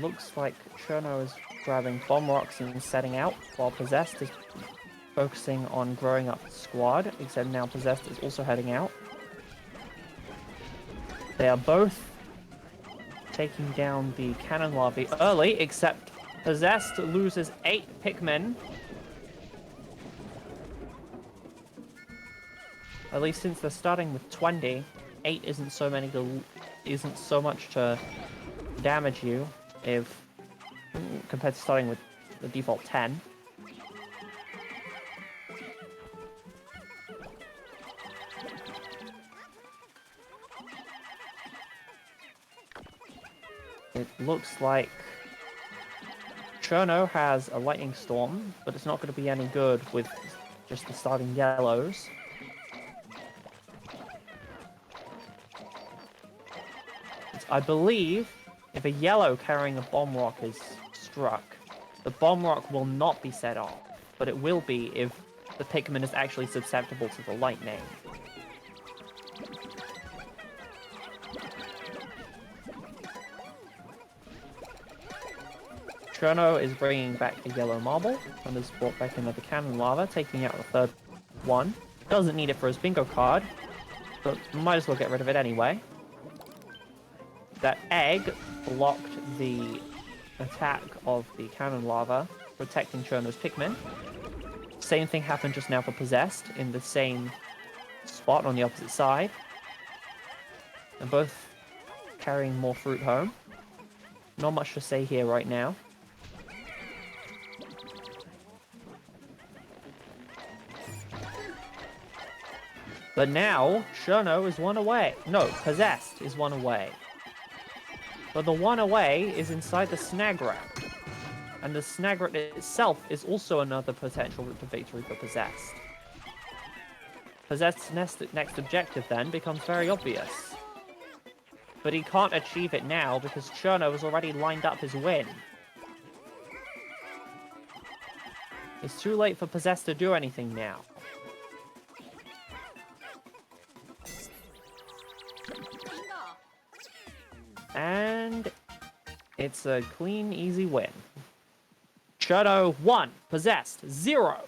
looks like Cherno is grabbing bomb rocks and setting out, while Possessed is focusing on growing up the squad, except now Possessed is also heading out. They are both taking down the cannon larvae early, except Possessed loses 8 Pikmin. At least since they're starting with 20, 8 isn't so much to damage you if compared to starting with the default 10. It looks like Cherno has a lightning storm, but it's not going to be any good with just the starting yellows. I believe if a yellow carrying a bomb rock is struck, the bomb rock will not be set off, but it will be if the Pikmin is actually susceptible to the lightning. Cherno is bringing back the yellow marble, and has brought back another cannon lava, taking out the third one. Doesn't need it for his bingo card, but might as well get rid of it anyway. That egg blocked the attack of the cannon lava, protecting Cherno's Pikmin. Same thing happened just now for Possessed, in the same spot on the opposite side. They're both carrying more fruit home. Not much to say here right now. But now, Cherno is one away. No, Possessed is one away. But the one away is inside the Snagret. And the Snagret itself is also another potential route to victory for Possessed. Possessed's next objective then becomes very obvious. But he can't achieve it now because Cherno has already lined up his win. It's too late for Possessed to do anything now. And it's a clean, easy win. Cherno 1, Possessed 0.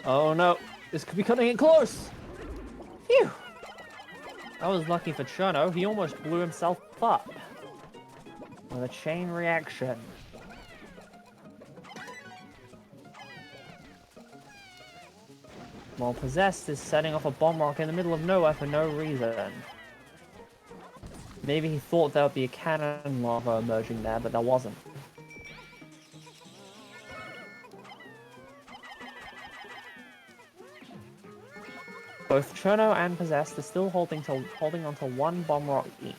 Oh no, this could be cutting it close! Phew! That was lucky for Cherno, he almost blew himself up. With a chain reaction. While Possessed is setting off a bomb rock in the middle of nowhere for no reason. Maybe he thought there would be a cannon lava emerging there, but there wasn't. Both Cherno and Possessed are still holding onto one bomb rock each.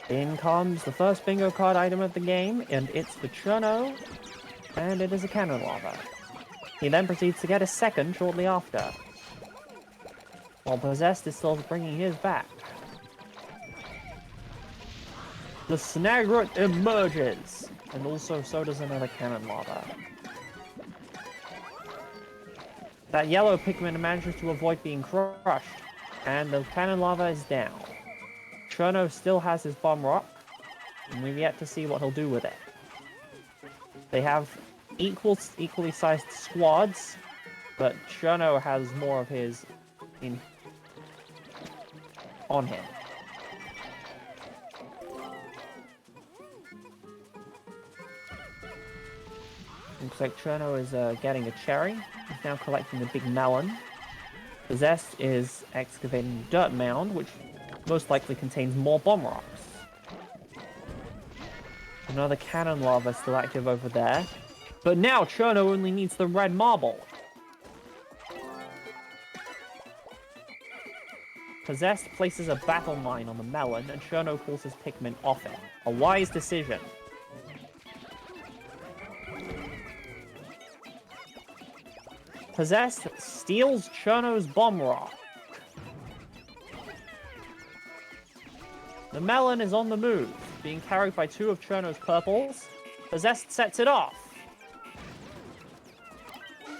In comes the first bingo card item of the game, and it's for Cherno, and it is a cannon lava. He then proceeds to get a second shortly after, while Possessed is still bringing his back. The Snagret emerges, and also so does another cannon lava. That yellow Pikmin manages to avoid being crushed, and the cannon lava is down. Cherno still has his bomb rock, and we've yet to see what he'll do with it. They have equally sized squads, but Cherno has more of his on him. Looks like Cherno is getting a cherry. He's now collecting the big melon. Possessed is excavating a dirt mound, which most likely contains more bomb rocks. Another cannon lava still active over there. But now Cherno only needs the red marble. Possessed places a battle mine on the melon, and Cherno pulls his Pikmin off it. A wise decision. Possessed steals Cherno's bomb rock. The melon is on the move, being carried by two of Cherno's purples. Possessed sets it off.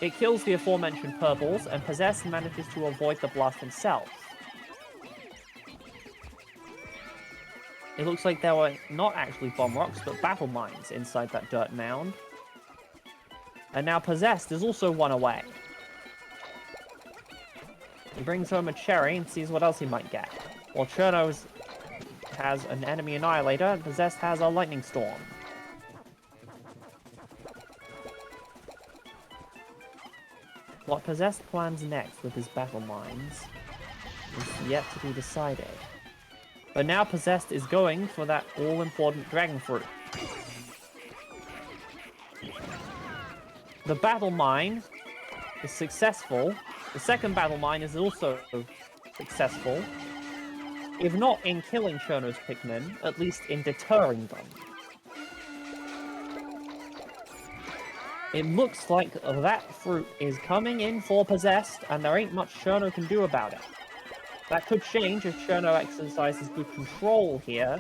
It kills the aforementioned purples, and Possessed manages to avoid the blast himself. It looks like there were not actually bomb rocks, but battle mines inside that dirt mound. And now Possessed is also one away. He brings home a cherry and sees what else he might get. While Cherno has an enemy annihilator, Possessed has a lightning storm. What Possessed plans next with his battle mines is yet to be decided. But now Possessed is going for that all-important dragon fruit. The battle mine is successful. The second battle mine is also successful. If not in killing Cherno's Pikmin, at least in deterring them. It looks like that fruit is coming in for Possessed, and there ain't much Cherno can do about it. That could change if Cherno exercises good control here.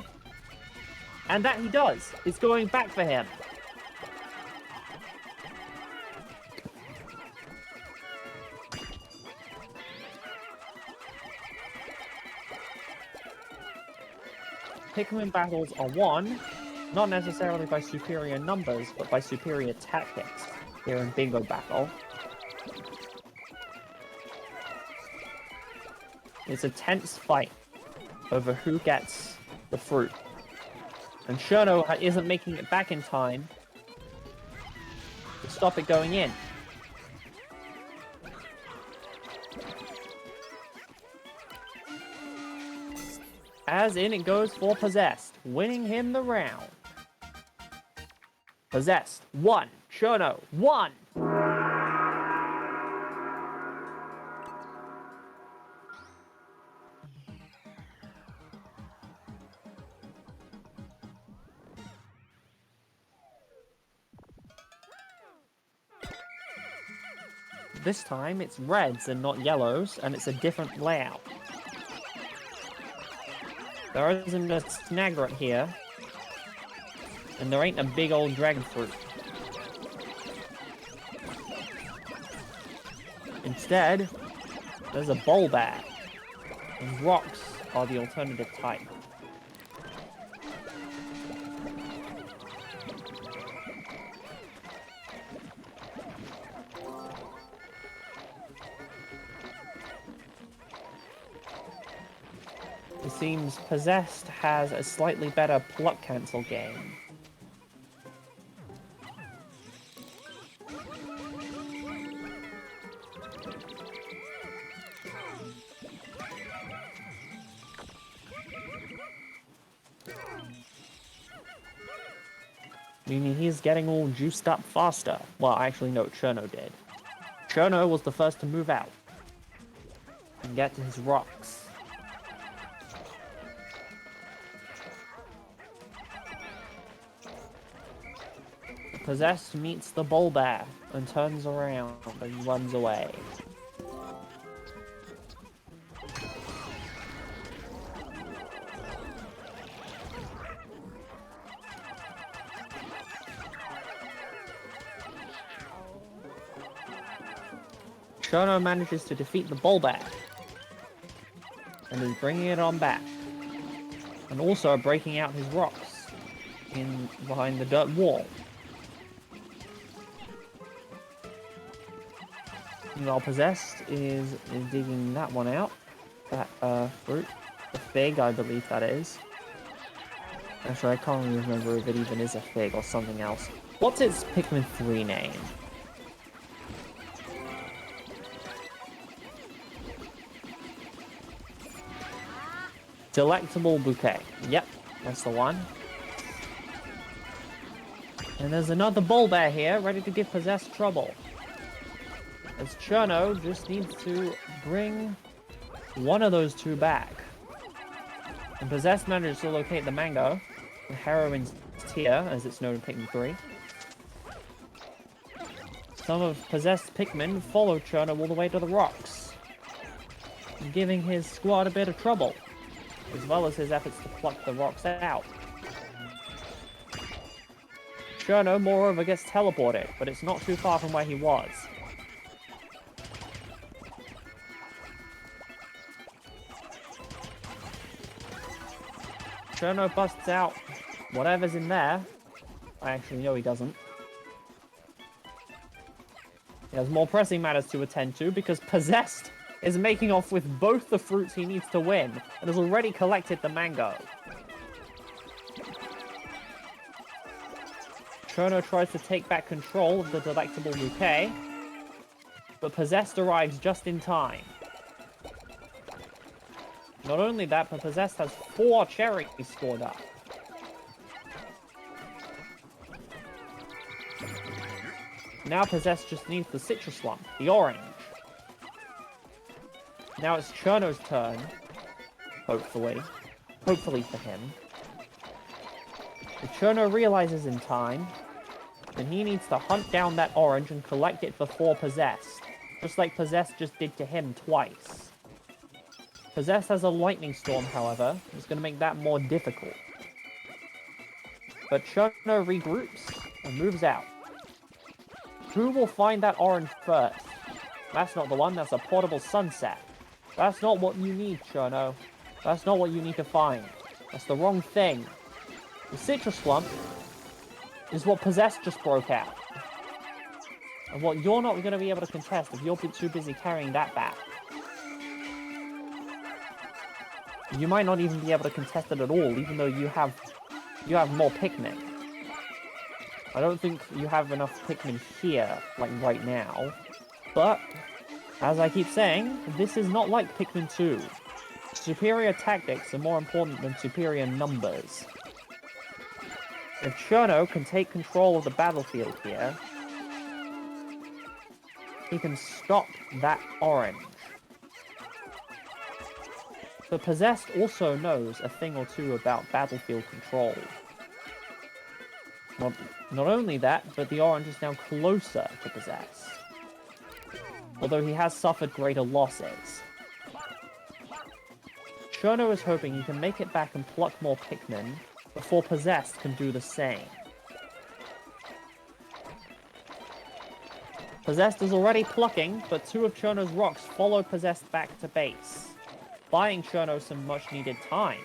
And that he does. It's going back for him. Pikmin battles are won, not necessarily by superior numbers, but by superior tactics here in Bingo Battle. It's a tense fight over who gets the fruit. And Cherno isn't making it back in time to stop it going in. As in it goes for Possessed, winning him the round. Possessed, 1. Cherno, 1. This time it's reds and not yellows, and it's a different layout. There isn't a Snagret here, and there ain't a big old dragon fruit. Instead, there's a bowl bear, and rocks are the alternative type. It seems Possessed has a slightly better pluck cancel game. Meaning he's getting all juiced up faster. Well, actually no, Cherno did. Cherno was the first to move out and get to his rocks. Possessed meets the bowl bear and turns around and runs away. Cherno manages to defeat the bowl bear and is bringing it on back, and also breaking out his rocks in behind the dirt wall. While Possessed is digging that one out. That fruit. The fig, I believe that is. Actually, I can't even remember if it even is a fig or something else. What's its Pikmin 3 name? Delectable Bouquet. Yep, that's the one. And there's another bowl bear here, ready to give Possessed trouble. As Cherno just needs to bring one of those two back. And Possessed manages to locate the mango, the Heroine's Tear, as it's known in Pikmin 3. Some of Possessed Pikmin follow Cherno all the way to the rocks, giving his squad a bit of trouble, as well as his efforts to pluck the rocks out. Cherno, moreover, gets teleported, but it's not too far from where he was. Cherno busts out whatever's in there. I actually know he doesn't. He has more pressing matters to attend to because Possessed is making off with both the fruits he needs to win and has already collected the mango. Cherno tries to take back control of the delectable bouquet, but Possessed arrives just in time. Not only that, but Possessed has 4 cherries scored up. Now Possessed just needs the citrus lump, the orange. Now it's Cherno's turn, hopefully. Hopefully for him. If Cherno realizes in time, then he needs to hunt down that orange and collect it before Possessed, just like Possessed just did to him twice. Possessed has a lightning storm, however, it's going to make that more difficult. But Cherno regroups and moves out. Who will find that orange first? That's not the one, that's a portable sunset. That's not what you need, Cherno. That's not what you need to find. That's the wrong thing. The citrus lump is what Possessed just broke out. And what you're not going to be able to contest if you're too busy carrying that back. You might not even be able to contest it at all, even though you have more Pikmin. I don't think you have enough Pikmin here, like right now. But, as I keep saying, this is not like Pikmin 2. Superior tactics are more important than superior numbers. If Cherno can take control of the battlefield here, he can stop that orange. But Possessed also knows a thing or two about battlefield control. Not only that, but the orange is now closer to Possessed. Although he has suffered greater losses. Cherno is hoping he can make it back and pluck more Pikmin before Possessed can do the same. Possessed is already plucking, but 2 of Cherno's rocks follow Possessed back to base, buying Cherno some much-needed time.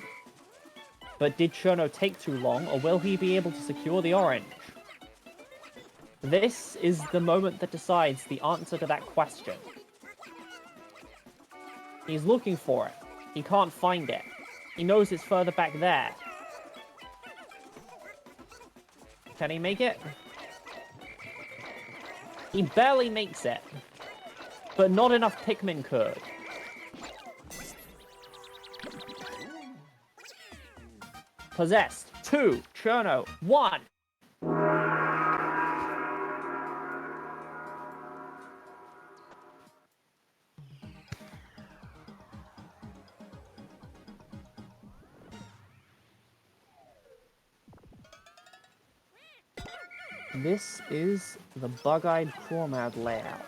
But did Cherno take too long, or will he be able to secure the orange? This is the moment that decides the answer to that question. He's looking for it. He can't find it. He knows it's further back there. Can he make it? He barely makes it. But not enough Pikmin could. Possessed. 2. Cherno. 1. This is the bug-eyed Crawmad layout.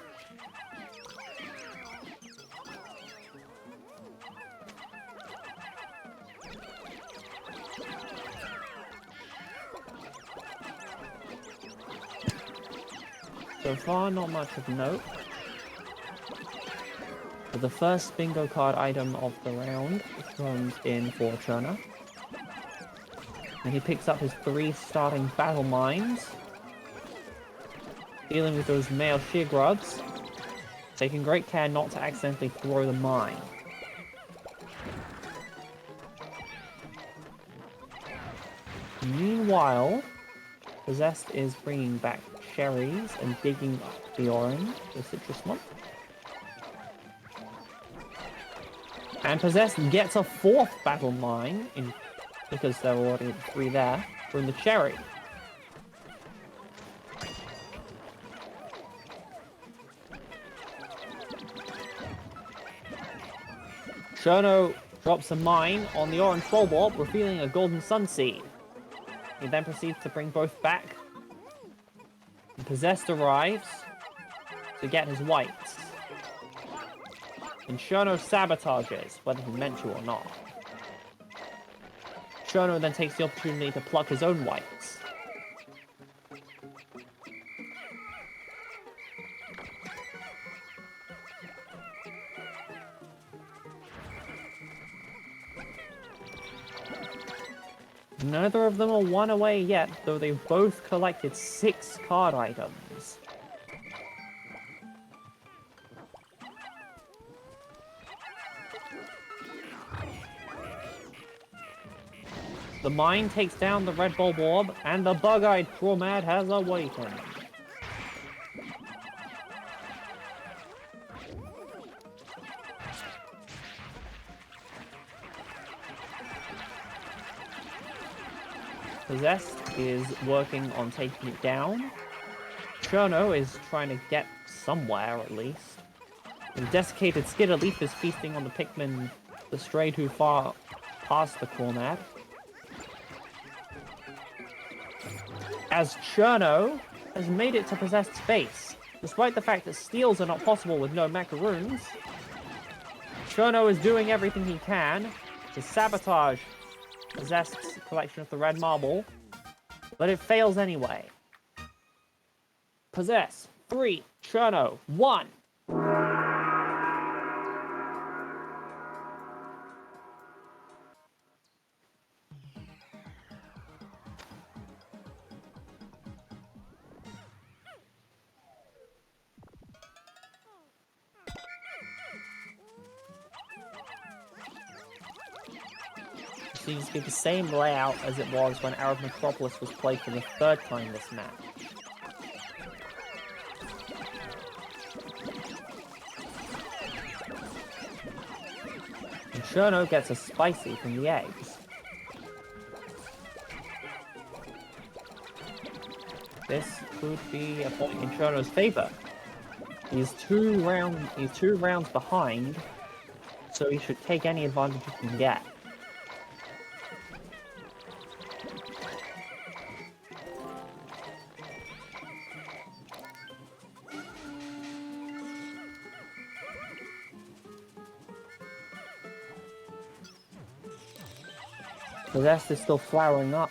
So far, not much of note. But the first bingo card item of the round comes in for Cherno. And he picks up his 3 starting battle mines. Dealing with those male shear grubs, taking great care not to accidentally throw the mine. Meanwhile, Possessed is bringing back cherries and digging up the orange, the citrus one. And Possessed gets a 4th battle mine, because there were already 3 there, from the cherry. Cherno drops a mine on the orange bulb, revealing a golden sun seed. He then proceeds to bring both back. The Possessed arrives to get his whites. And Cherno sabotages, whether he meant to or not. Cherno then takes the opportunity to pluck his own whites. Neither of them are one away yet, though they've both collected 6 card items. The mine takes down the red bulb orb, and the bug-eyed Crawmad has awakened. Possessed is working on taking it down. Cherno is trying to get somewhere, at least. The desiccated Skitterleaf is feasting on the Pikmin, the stray too far past the Crawmad. As Cherno has made it to Possessed's base, despite the fact that steals are not possible with no macaroons. Cherno is doing everything he can to sabotage Possessed's collection of the red marble, but it fails anyway. Possess 3, Cherno 1. Seems to be the same layout as it was when Arab Necropolis was played for the 3rd time this match. And Cherno gets a spicy from the eggs. This could be a point in Cherno's favor. He's two rounds behind, so he should take any advantage he can get. Possessed is still flowering up.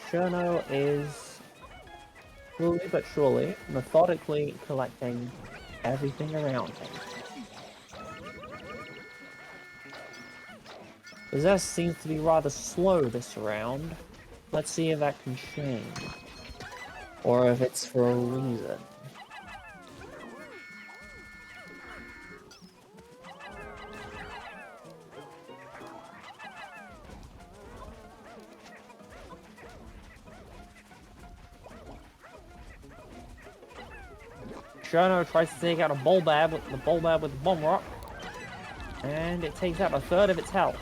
Cherno is slowly but surely, methodically collecting everything around him. Possessed seems to be rather slow this round. Let's see if that can change. Or if it's for a reason. Cherno tries to take out a Bulbab with the Bomb Rock, and it takes out 1/3 of its health.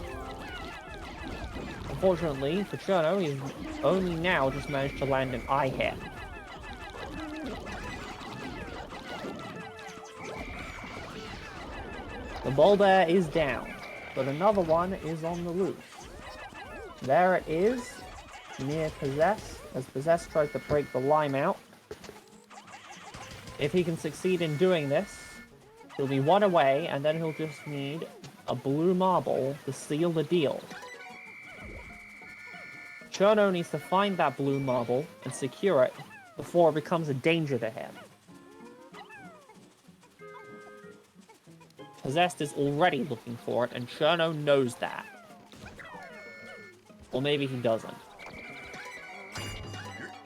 Unfortunately for Cherno, he's only now just managed to land an eye hit. The Bulbab is down, but another one is on the loose. There it is, near Possess, as Possess tries to break the lime out. If he can succeed in doing this, he'll be one away, and then he'll just need a blue marble to seal the deal. Cherno needs to find that blue marble and secure it before it becomes a danger to him. Possessed is already looking for it, and Cherno knows that. Or maybe he doesn't.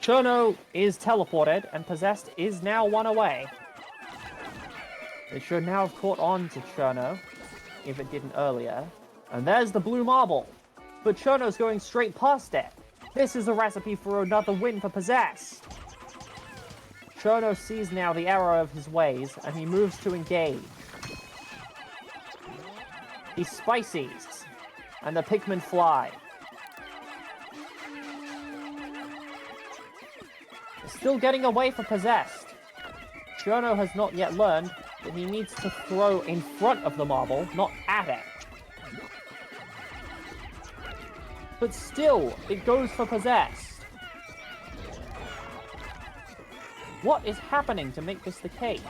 Cherno is teleported, and Possessed is now one away. It should now have caught on to Cherno, if it didn't earlier. And there's the blue marble. But Cherno's going straight past it. This is a recipe for another win for Possessed. Cherno sees now the error of his ways, and he moves to engage. He spices, and the Pikmin fly. Still getting away for Possessed. Cherno has not yet learned He needs to throw in front of the marble, not at it. But still, it goes for possessed. What is happening to make this the case?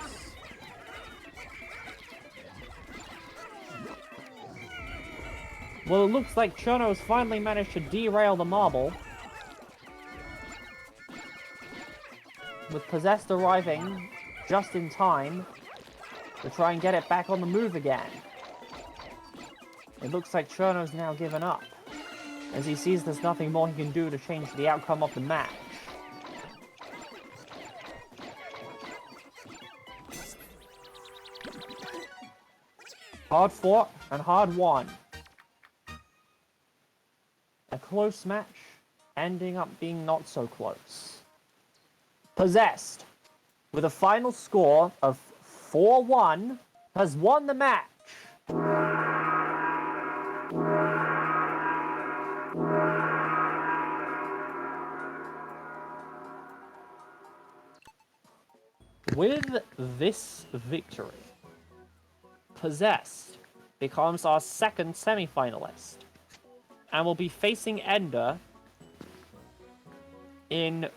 Well, it looks like Cherno has finally managed to derail the marble. With Possessed arriving just in time to try and get it back on the move again. It looks like Cherno's now given up, as he sees there's nothing more he can do to change the outcome of the match. Hard fought and hard won. A close match, ending up being not so close. Possessed, with a final score of 4-1, has won the match. With this victory, Possessed becomes our second semi-finalist, and will be facing Ender in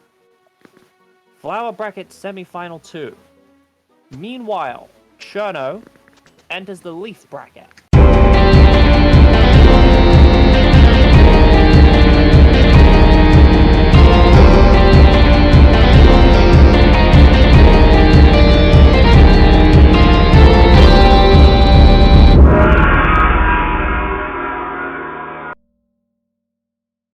Flower Bracket Semi-Final 2. Meanwhile, Cherno enters the Leaf Bracket.